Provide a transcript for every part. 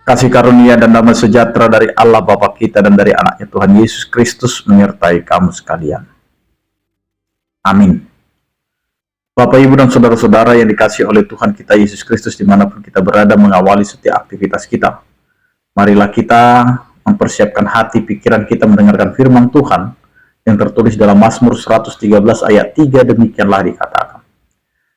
Kasih karunia dan damai sejahtera dari Allah Bapa kita dan dari anaknya Tuhan Yesus Kristus menyertai kamu sekalian. Amin. Bapak, Ibu, dan saudara-saudara yang dikasihi oleh Tuhan kita Yesus Kristus dimanapun kita berada mengawali setiap aktivitas kita. Marilah kita mempersiapkan hati pikiran kita mendengarkan firman Tuhan yang tertulis dalam Mazmur 113 ayat 3, demikianlah dikatakan.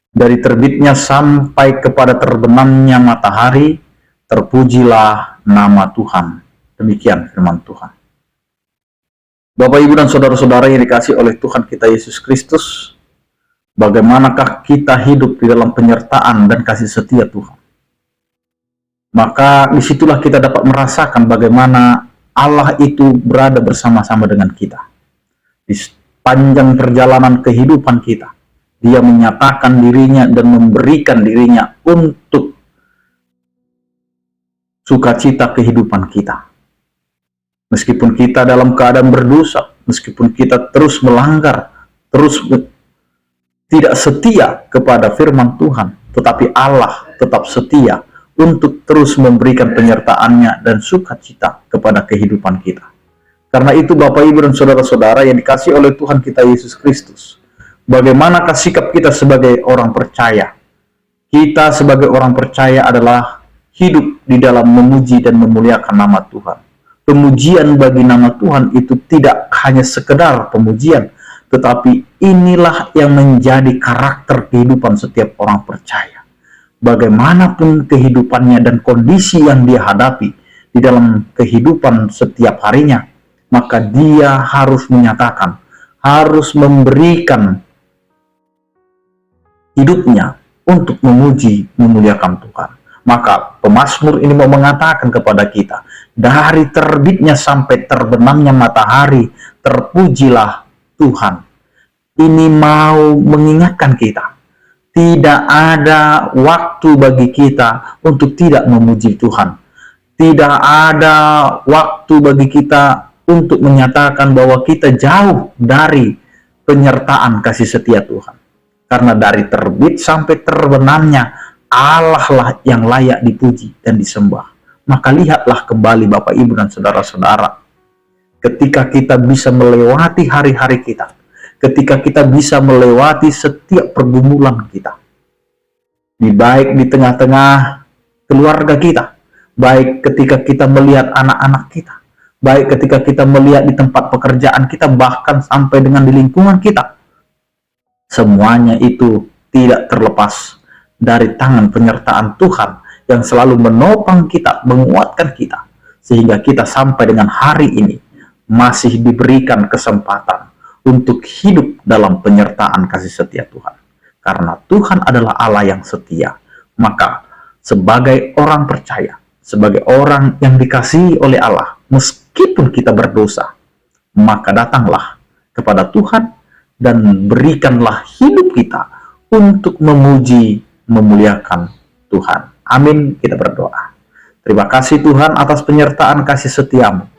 Dari terbitnya sampai kepada terbenamnya matahari, terpujilah nama Tuhan. Demikian firman Tuhan. Bapak, Ibu, dan saudara-saudara yang dikasihi oleh Tuhan kita Yesus Kristus, bagaimanakah kita hidup di dalam penyertaan dan kasih setia Tuhan? Maka disitulah kita dapat merasakan bagaimana Allah itu berada bersama-sama dengan kita. Di sepanjang perjalanan kehidupan kita, Dia menyatakan dirinya dan memberikan dirinya untuk sukacita kehidupan kita. Meskipun kita dalam keadaan berdosa, meskipun kita terus melanggar, terus tidak setia kepada firman Tuhan, tetapi Allah tetap setia untuk terus memberikan penyertaannya dan sukacita kepada kehidupan kita. Karena itu Bapak, Ibu, dan saudara-saudara yang dikasihi oleh Tuhan kita Yesus Kristus, bagaimanakah sikap kita sebagai orang percaya? Kita sebagai orang percaya adalah hidup di dalam memuji dan memuliakan nama Tuhan. Pemujian bagi nama Tuhan itu tidak hanya sekedar pemujian, tetapi inilah yang menjadi karakter kehidupan setiap orang percaya. Bagaimanapun kehidupannya dan kondisi yang dia hadapi di dalam kehidupan setiap harinya, maka dia harus menyatakan, harus memberikan hidupnya untuk memuji, memuliakan Tuhan. Maka pemazmur ini mau mengatakan kepada kita, dari terbitnya sampai terbenamnya matahari, terpujilah Tuhan. Ini mau mengingatkan kita, tidak ada waktu bagi kita untuk tidak memuji Tuhan. Tidak ada waktu bagi kita untuk menyatakan bahwa kita jauh dari penyertaan kasih setia Tuhan. Karena dari terbit sampai terbenamnya, Allah lah yang layak dipuji dan disembah. Maka lihatlah kembali Bapak, Ibu, dan saudara-saudara, ketika kita bisa melewati hari-hari kita, ketika kita bisa melewati setiap pergumulan kita, baik di tengah-tengah keluarga kita, baik ketika kita melihat anak-anak kita, baik ketika kita melihat di tempat pekerjaan kita, bahkan sampai dengan di lingkungan kita, semuanya itu tidak terlepas dari tangan penyertaan Tuhan yang selalu menopang kita, menguatkan kita, sehingga kita sampai dengan hari ini masih diberikan kesempatan untuk hidup dalam penyertaan kasih setia Tuhan. Karena Tuhan adalah Allah yang setia, maka sebagai orang percaya, sebagai orang yang dikasihi oleh Allah, meskipun kita berdosa, maka datanglah kepada Tuhan dan berikanlah hidup kita untuk memuji, memuliakan Tuhan. Amin. Kita berdoa. Terima kasih Tuhan atas penyertaan kasih setiamu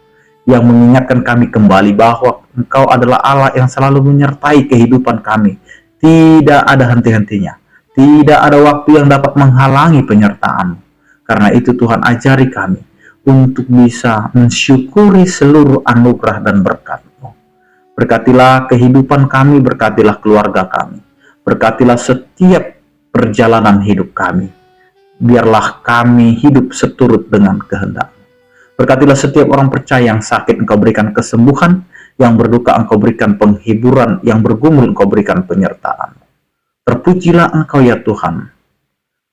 yang mengingatkan kami kembali bahwa Engkau adalah Allah yang selalu menyertai kehidupan kami. Tidak ada henti-hentinya. Tidak ada waktu yang dapat menghalangi penyertaan-Mu. Karena itu Tuhan, ajari kami untuk bisa mensyukuri seluruh anugerah dan berkat-Mu. Berkatilah kehidupan kami, berkatilah keluarga kami. Berkatilah setiap perjalanan hidup kami. Biarlah kami hidup seturut dengan kehendak-Mu. Berkatilah setiap orang percaya yang sakit, Engkau berikan kesembuhan, yang berduka Engkau berikan penghiburan, yang bergumul Engkau berikan penyertaan. Terpujilah Engkau ya Tuhan.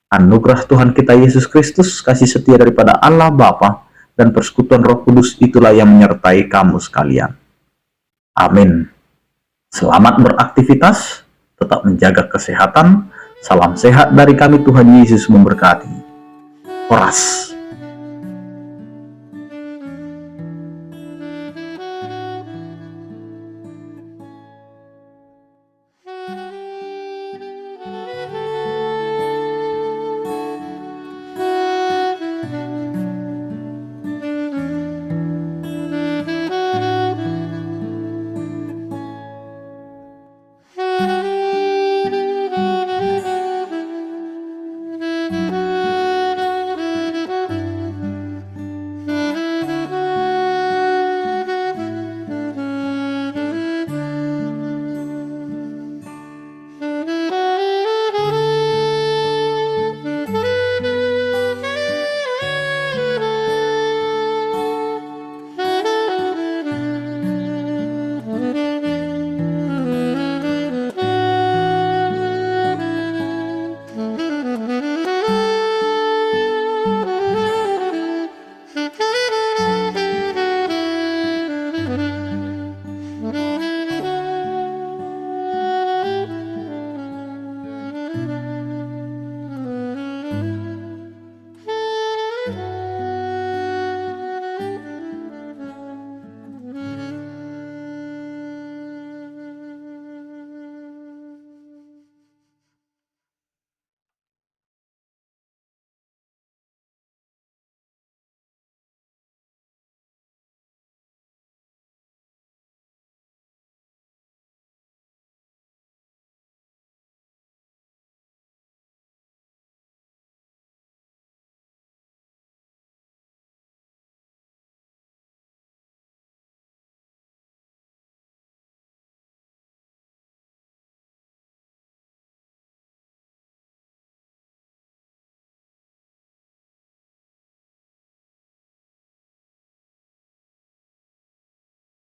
Anugerah Tuhan kita Yesus Kristus, kasih setia daripada Allah Bapa, dan persekutuan Roh Kudus itulah yang menyertai kamu sekalian. Amin. Selamat beraktivitas, tetap menjaga kesehatan. Salam sehat dari kami, Tuhan Yesus memberkati. Horas.